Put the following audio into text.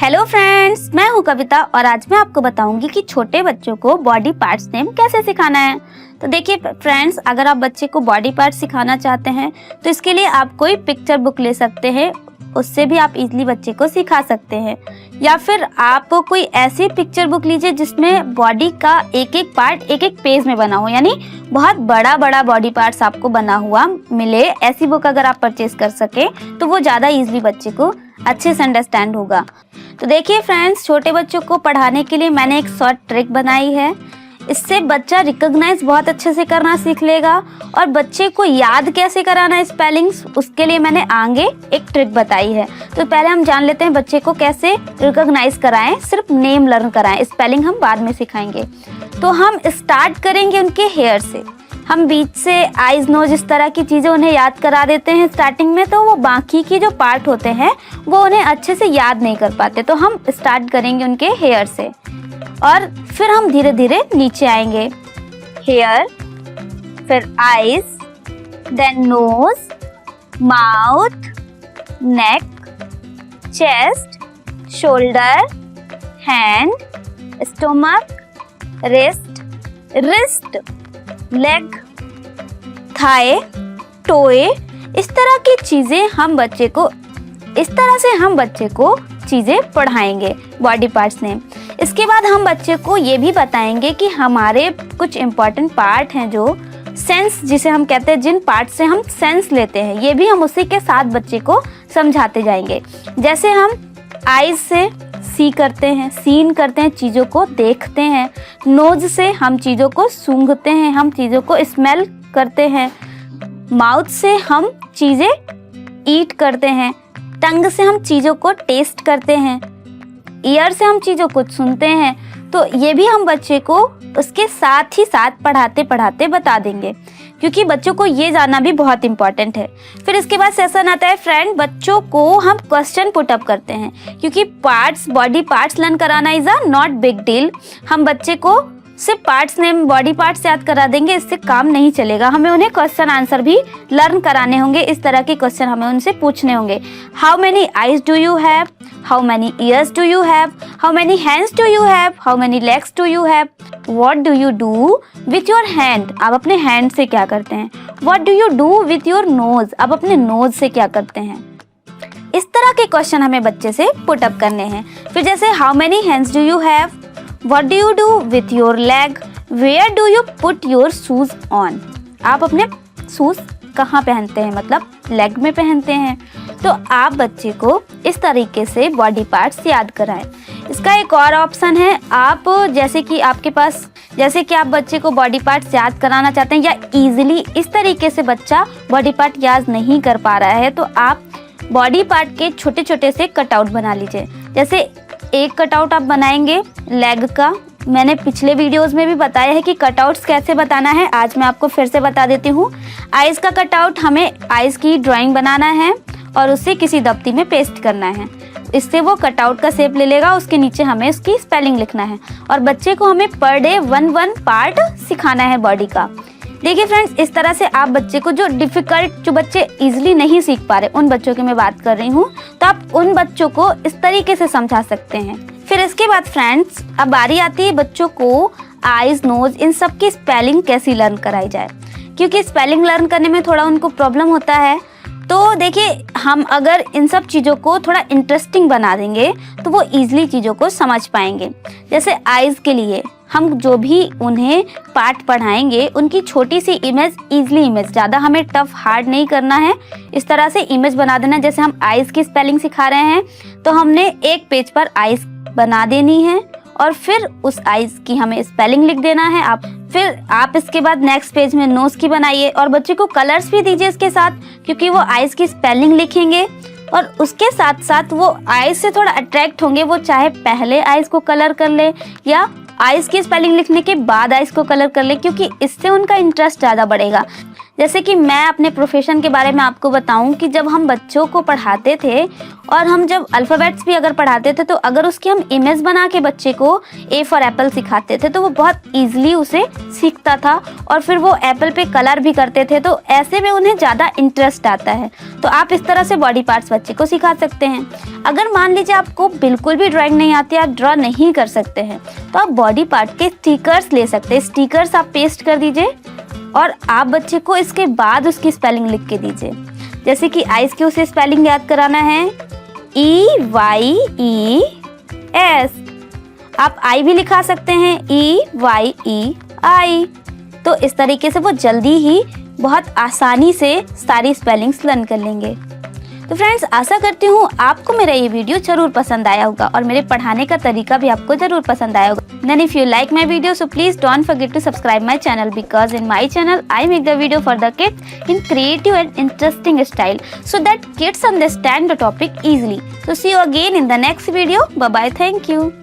Hello friends, मैं हूं कविता और आज मैं आपको बताऊंगी कि छोटे बच्चों को बॉडी पार्ट्स नेम कैसे सिखाना है। तो देखिए फ्रेंड्स, अगर आप बच्चे को बॉडी पार्ट सिखाना चाहते हैं तो इसके लिए आप कोई पिक्चर बुक ले सकते हैं, उससे भी आप इजीली बच्चे को सिखा सकते हैं। या फिर आप कोई ऐसी पिक्चर बुक लीजिए जिसमें बॉडी का एक एक पार्ट एक एक पेज में बना हो, यानी बहुत बड़ा बड़ा बॉडी पार्ट्स आपको बना हुआ मिले। ऐसी बुक अगर आप परचेज कर सके तो वो ज़्यादा इजीली बच्चे को अच्छे से अंडरस्टैंड होगा। तो देखिए फ्रेंड्स, छोटे बच्चों को पढ़ाने के लिए मैंने एक शॉर्ट ट्रिक बनाई है। इससे बच्चा रिकॉग्नाइज बहुत अच्छे से करना सीख लेगा। और बच्चे को याद कैसे कराना है स्पेलिंग्स, उसके लिए मैंने आगे एक ट्रिक बताई है। तो पहले हम जान लेते हैं बच्चे को कैसे रिकॉग्नाइज कराएं, सिर्फ नेम लर्न कराएं, स्पेलिंग हम बाद में सिखाएंगे। तो हम स्टार्ट करेंगे उनके हेयर से। हम बीच से आईज नोज इस तरह की चीज़ें उन्हें याद करा देते हैं स्टार्टिंग में, तो वो बाकी की जो पार्ट होते हैं वो उन्हें अच्छे से याद नहीं कर पाते। तो हम स्टार्ट करेंगे उनके हेयर से और फिर हम धीरे धीरे नीचे आएंगे। हेयर, फिर eyes, then nose, mouth, neck, chest, shoulder, hand, stomach, wrist, leg, thigh, toe. इस तरह की चीज़ें हम बच्चे को चीज़ें पढ़ाएंगे बॉडी पार्ट्स नेम। इसके बाद हम बच्चे को ये भी बताएंगे कि हमारे कुछ इम्पॉर्टेंट पार्ट हैं जो सेंस जिसे हम कहते हैं, जिन पार्ट से हम सेंस लेते हैं, ये भी हम उसी के साथ बच्चे को समझाते जाएंगे। जैसे हम आईज से सीन करते हैं, चीज़ों को देखते हैं। नोज से हम चीज़ों को सूंघते हैं, हम चीज़ों को स्मेल करते हैं। माउथ से हम चीज़ें ईट करते हैं। टंग से हम चीज़ों को टेस्ट करते हैं। ईयर से हम चीज़ों को सुनते हैं। तो ये भी हम बच्चे को उसके साथ ही साथ पढ़ाते पढ़ाते बता देंगे, क्योंकि बच्चों को ये जानना भी बहुत इंपॉर्टेंट है। फिर इसके बाद सेशन आता है फ्रेंड, बच्चों को हम क्वेश्चन पुट अप करते हैं, क्योंकि बॉडी पार्ट्स लर्न कराना is a not big deal. हम बच्चे को सिर्फ पार्ट्स नेम, बॉडी पार्ट्स याद करा देंगे, इससे काम नहीं चलेगा। हमें उन्हें क्वेश्चन आंसर भी लर्न कराने होंगे। इस तरह के क्वेश्चन हमें उनसे पूछने होंगे। How many eyes do you have, how many years do you have, how many hands do you have, how many legs do you have, what do you do with your hand, आप अपने hand से क्या करते हैं। What do you do with your nose, आप अपने knows से क्या करते हैं। इस तरह के क्वेश्चन हमें बच्चे से पुट अप करने हैं। फिर जैसे how many hands do you have, What do you do with your leg? Where do you put your shoes on? आप अपने शूज कहाँ पहनते हैं, मतलब लेग में पहनते हैं। तो आप बच्चे को इस तरीके से बॉडी पार्ट्स याद कराएं। इसका एक और ऑप्शन है, आप जैसे कि आप बच्चे को बॉडी पार्ट्स याद कराना चाहते हैं या इजीली इस तरीके से बच्चा बॉडी पार्ट याद नहीं कर पा रहा है, तो आप बॉडी पार्ट के छोटे छोटे से कटआउट बना लीजिए। जैसे एक कटआउट आप बनाएंगे लेग का, मैंने पिछले वीडियोस में भी बताया है कि कटआउट्स कैसे बताना है, आज मैं आपको फिर से बता देती हूँ। आइज़ का कटआउट, हमें आइज़ की ड्राइंग बनाना है और उसे किसी दफ्ती में पेस्ट करना है। इससे वो कटआउट का शेप ले लेगा, उसके नीचे हमें उसकी स्पेलिंग लिखना है और बच्चे को हमें पर डे 1 पार्ट सिखाना है बॉडी का। देखिए फ्रेंड्स, इस तरह से आप बच्चे को जो बच्चे इजीली नहीं सीख पा रहे, उन बच्चों की मैं बात कर रही हूँ, तो आप उन बच्चों को इस तरीके से समझा सकते हैं। फिर इसके बाद फ्रेंड्स, अब बारी आती है बच्चों को आईज, नोज, इन सब की स्पेलिंग कैसी लर्न कराई जाए, क्योंकि स्पेलिंग लर्न करने में थोड़ा उनको प्रॉब्लम होता है। तो देखिए, हम अगर इन सब चीज़ों को थोड़ा इंटरेस्टिंग बना देंगे तो वो ईजिली चीज़ों को समझ पाएंगे। जैसे आइज़ के लिए हम जो भी उन्हें पार्ट पढ़ाएंगे, उनकी छोटी सी इमेज, ज़्यादा हमें टफ हार्ड नहीं करना है, इस तरह से इमेज बना देना। जैसे हम आइज़ की स्पेलिंग सिखा रहे हैं तो हमने एक पेज पर आइज़ बना देनी है और फिर उस आइज़ की हमें स्पेलिंग लिख देना है। फिर आप इसके बाद नेक्स्ट पेज में नोज़ की बनाइए और बच्चे को कलर्स भी दीजिए इसके साथ, क्योंकि वो आइज़ की स्पेलिंग लिखेंगे और उसके साथ साथ वो आइज़ से थोड़ा अट्रैक्ट होंगे। वो चाहे पहले आइज़ को कलर कर ले या आइज़ की स्पेलिंग लिखने के बाद आइज़ को कलर कर ले, क्योंकि इससे उनका इंटरेस्ट ज़्यादा बढ़ेगा। जैसे कि मैं अपने प्रोफेशन के बारे में आपको बताऊं कि जब हम बच्चों को पढ़ाते थे और हम जब अल्फ़ाबेट्स भी अगर पढ़ाते थे तो अगर उसकी हम इमेज बना के बच्चे को ए फॉर एप्पल सिखाते थे तो वो बहुत ईजिली उसे सीखता था और फिर वो एप्पल पे कलर भी करते थे, तो ऐसे में उन्हें ज़्यादा इंटरेस्ट आता है। तो आप इस तरह से बॉडी पार्ट्स बच्चे को सिखा सकते हैं। अगर मान लीजिए आपको बिल्कुल भी ड्राइंग नहीं आती, आप ड्रॉ नहीं कर सकते हैं, तो आप बॉडी पार्ट के स्टिकर्स ले सकते हैं। स्टिकर्स आप पेस्ट कर दीजिए और आप बच्चे को इसके बाद उसकी स्पेलिंग लिख के दीजिए। जैसे कि आइस की उसे स्पेलिंग याद कराना है EYES, आप आई भी लिखा सकते हैं EYEI। तो इस तरीके से वो जल्दी ही बहुत आसानी से सारी स्पेलिंग्स लर्न कर लेंगे। तो फ्रेंड्स, आशा करती हूँ आपको मेरा ये वीडियो जरूर पसंद आया होगा और मेरे पढ़ाने का तरीका भी आपको जरूर पसंद आया होगा। Then if you like my video, so please don't forget to subscribe my channel, because in my channel I make the video for the kids in creative and interesting style so that kids understand the topic easily. So see you again in the next video. Bye bye. Thank you.